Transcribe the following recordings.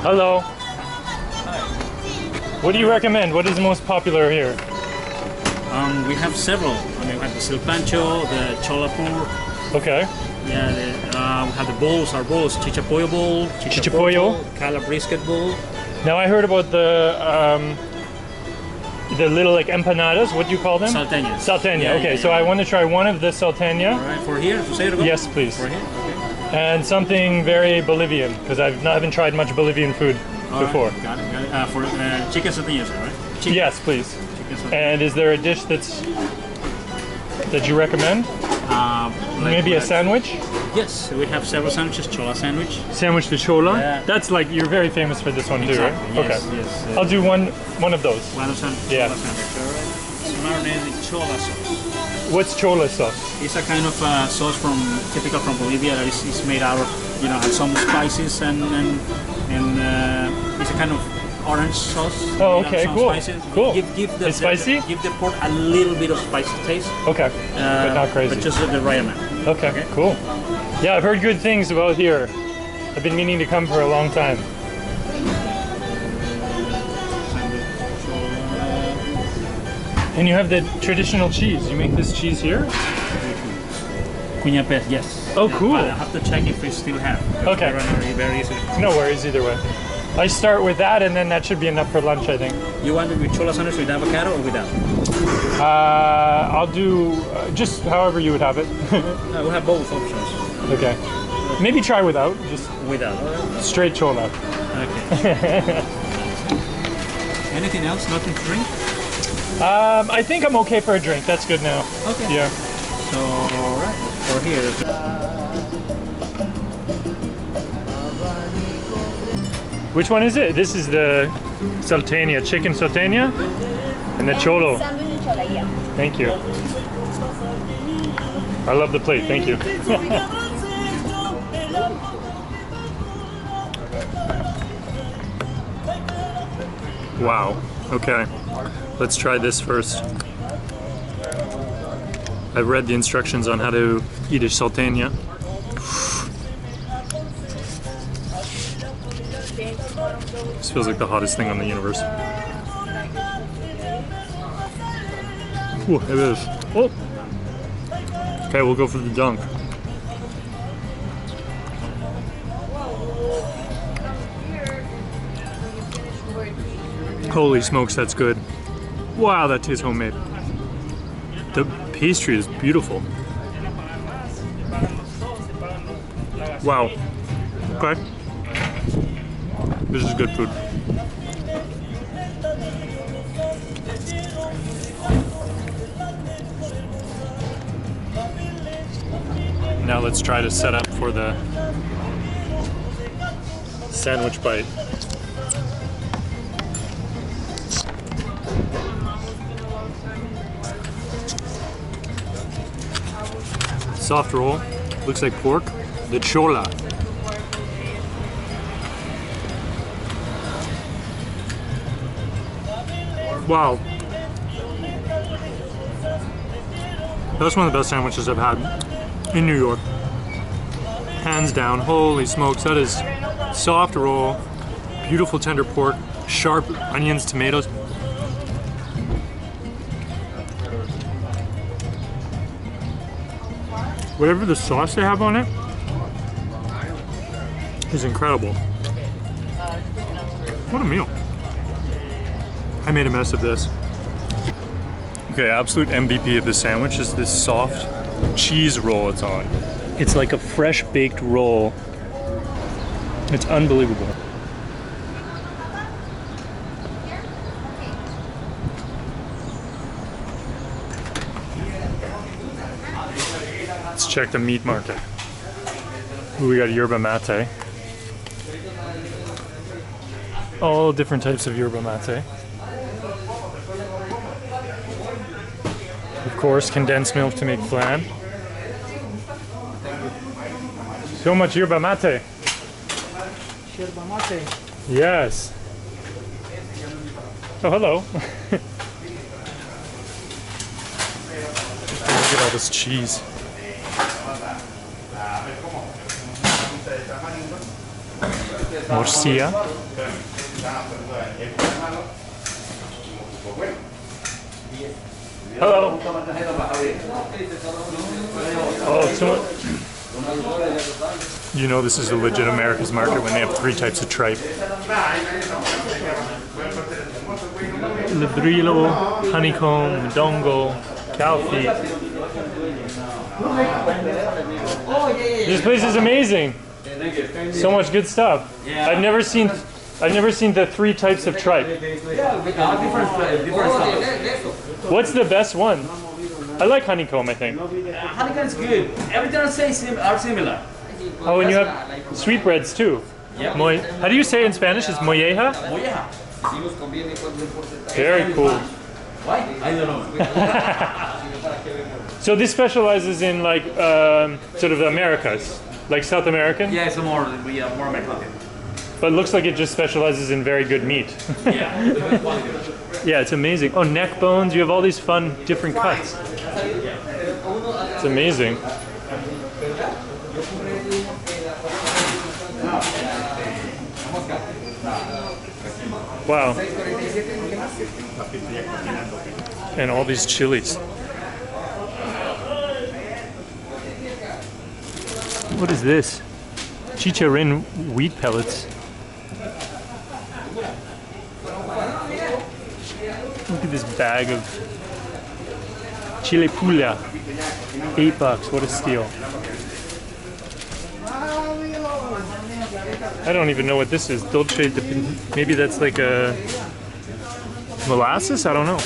Hello. What do you recommend? What is the most popular here? We have several. I mean, we have the silpancho, the chola pork. Okay. Yeah, we have the bowls. Our bowls: chichapollo bowl, Chichapollo, cala brisket bowl. Now I heard about the little like empanadas. What do you call them? Salteñas. Salteña. Yeah, okay, yeah, so yeah. I want to try one of the salteña. All right, for here, to say it again? Yes, please. For here, okay. And something very Bolivian, because I haven't tried much Bolivian food before. Right, got it. For chicken salteñas, right? Chicken. Yes, please. Chicken salteñas. And is there a dish that you recommend? Maybe a sandwich? Yes, we have several sandwiches. Chola sandwich. Sandwich de chola? Yeah. That's like, you're very famous for this one too, Exactly. right? Yes, Okay. yes. I'll do one of those. One of sandwich. Yeah. Chola sandwich. All right. It's marinated in chola sauce. What's chola sauce? It's a kind of sauce typical from Bolivia that is made out of, has some spices and it's a kind of orange sauce. Oh, okay, cool. Spices. Cool. It's spicy? Give the pork a little bit of spicy taste. Okay, but not crazy. But just the right amount. Okay, cool. Yeah, I've heard good things about here. I've been meaning to come for a long time. And you have the traditional cheese. You make this cheese here? Cuñapés, yes. Oh, cool. I have to check if we still have. Okay. Very easy. No worries either way. I start with that, and then that should be enough for lunch, I think. You want it with chola sandwich with avocado or without? I'll do just however you would have it. We have both options. Okay. Maybe try without, just Without. straight chola. Okay. Anything else? Nothing to drink? I think I'm okay for a drink. That's good now. Okay. Yeah. So, alright. For here. Which one is it? This is the salteña, chicken salteña, and the cholo. Thank you. I love the plate. Thank you. Wow. Okay. Let's try this first. I've read the instructions on how to eat a salteña. This feels like the hottest thing on the universe. Ooh, it is. Oh! Okay, we'll go for the dunk. Holy smokes, that's good. Wow, that tastes homemade. The pastry is beautiful. Wow. Okay. This is good food. Now let's try to set up for the sandwich bite. Soft roll, looks like pork. The chola. Wow. That's one of the best sandwiches I've had in New York. Hands down. Holy smokes, that is soft roll, beautiful tender pork, sharp onions, tomatoes. Whatever the sauce they have on it is incredible. What a meal. I made a mess of this. Okay, absolute MVP of the sandwich is this soft cheese roll it's on. It's like a fresh baked roll. It's unbelievable. Let's check the meat market. Ooh, we got yerba mate. All different types of yerba mate. Of course, condensed milk to make flan. So much yerba mate. Yerba mate. Yes. Oh, hello. Look at all this cheese. Morcilla. Hello. Oh, so you know this is a legit America's market when they have 3 types of tripe. Librillo, honeycomb, dongo, cow feet. This place is amazing. So much good stuff. I've never seen the 3 types of tripe. What's the best one? I like honeycomb, I think. Honeycomb is good. Everything I say are similar. Oh, and you have sweetbreads too. Yep. How do you say it in Spanish? Is molleja? Molleja. Very cool. Why? I don't know. So this specializes in like sort of the Americas, like South American? Yeah, it's more American. But it looks like it just specializes in very good meat. Yeah, the best quality. Yeah, it's amazing. Oh, neck bones. You have all these fun, different cuts. It's amazing. Wow. And all these chilies. What is this? Chicharrin wheat pellets. Look at this bag of chile pula. $8. What a steal. I don't even know what this is. Dulce de pin. Maybe that's like a molasses? I don't know.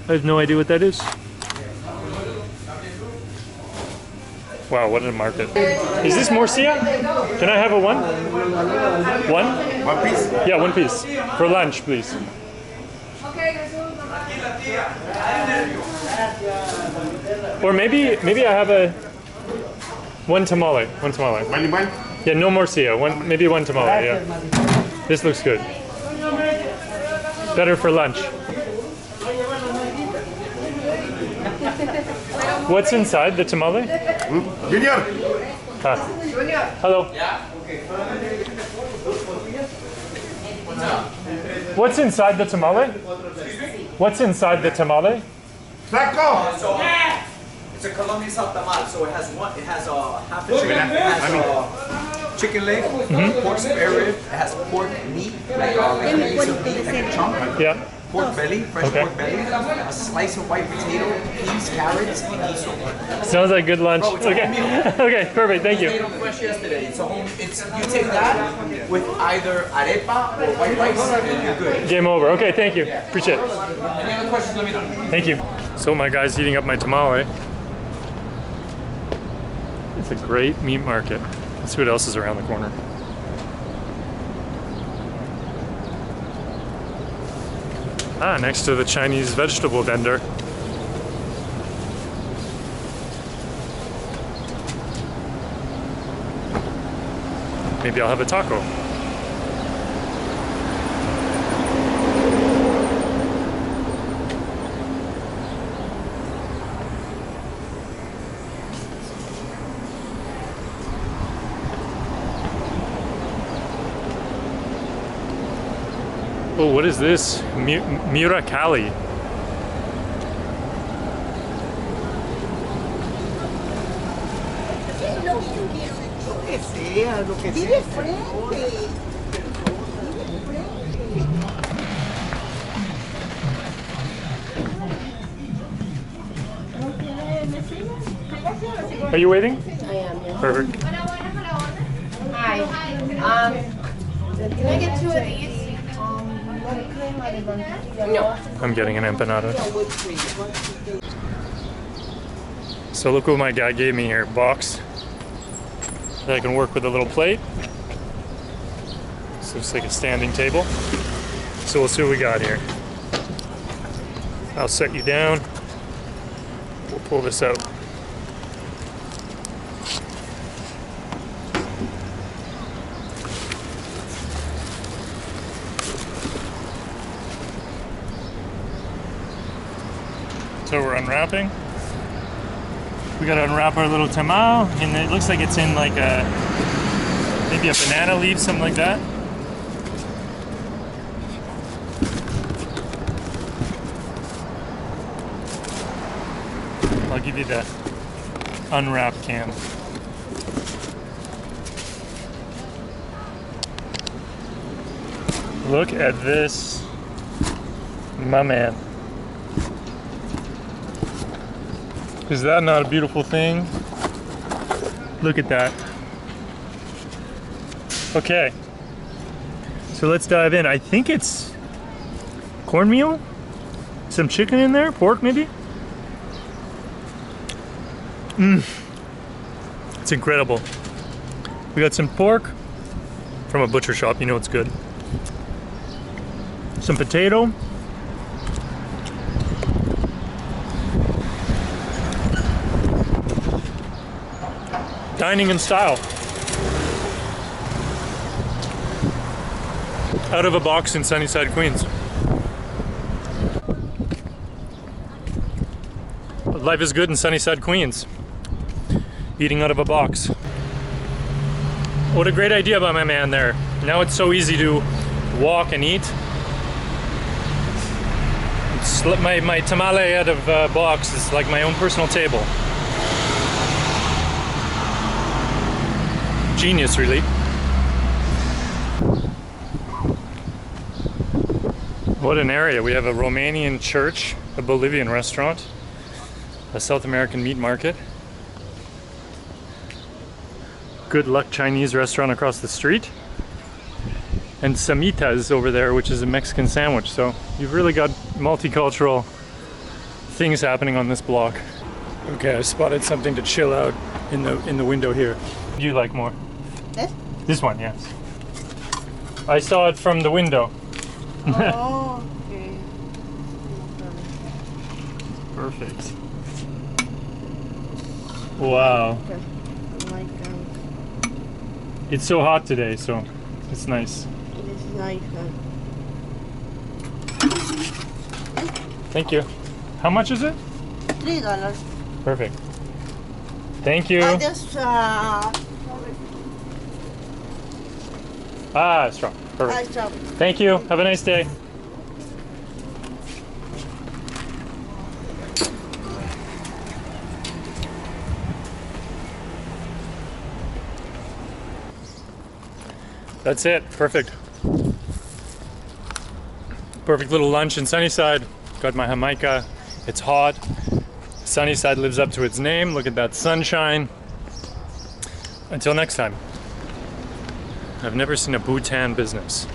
I have no idea what that is. Wow, what a market. Is this morcilla? Can I have a one? One? One piece? Yeah, 1 piece. For lunch, please. Or maybe I have a one tamale. One tamale. One? Yeah, no morcilla. Maybe one tamale. Yeah. This looks good. Better for lunch. What's inside the tamale? Junior! Ah. Hello. What's inside the tamale? What's inside the tamale? Taco! So it's a Colombian style tamal. So it has a half a chicken. It has a chicken leg, pork spare rib. It has pork meat, like a piece of meat, like a chunk. Yeah. Pork belly, fresh pork belly. A slice of white potato, peas, carrots, and miso. Sounds like good lunch. Bro, it's a Okay. home meal. Okay, perfect. Thank you. Made them fresh yesterday. It's a home. It's you take that with either arepa or white rice, and you're good. Game over. Okay, thank you. Appreciate it. Any other questions? Let me know. Thank you. So my guy's heating up my tamale. It's a great meat market. Let's see what else is around the corner. Ah, next to the Chinese vegetable vendor. Maybe I'll have a taco. Oh, what is this? Miracali. Que sea, lo que sea. Are you waiting? I am, yeah. Perfect. Hi. Can I get 2 of these? No. I'm getting an empanada. So look what my guy gave me here. Box that I can work with a little plate. So it's like a standing table. So we'll see what we got here. I'll set you down. We'll pull this out. So we're unwrapping. We gotta unwrap our little tamal, and it looks like it's in like a Maybe a banana leaf, something like that. I'll give you the unwrapped can. Look at this, my man. Is that not a beautiful thing? Look at that. Okay, so let's dive in. I think it's cornmeal, some chicken in there, pork maybe? It's incredible. We got some pork from a butcher shop, you know it's good. Some potato. Dining in style. Out of a box in Sunnyside, Queens. Life is good in Sunnyside, Queens. Eating out of a box. What a great idea by my man there. Now it's so easy to walk and eat. Slip my tamale out of a box is like my own personal table. Genius, really. What an area. We have a Romanian church, a Bolivian restaurant, a South American meat market, Good Luck Chinese restaurant across the street, and Samitas over there, which is a Mexican sandwich. So you've really got multicultural things happening on this block. Okay, I spotted something to chill out in the window here. What do you like more? This? This one, yes. I saw it from the window. Oh, okay. Perfect. Wow. Oh my God. It's so hot today, so it's nice. This is nice. Thank you. How much is it? $3. Perfect. Thank you. I just Straw. Perfect. I stop. Thank you. Have a nice day. That's it. Perfect. Perfect little lunch in Sunnyside. Got my Jamaica. It's hot. Sunnyside lives up to its name. Look at that sunshine. Until next time. I've never seen a Bhutan business.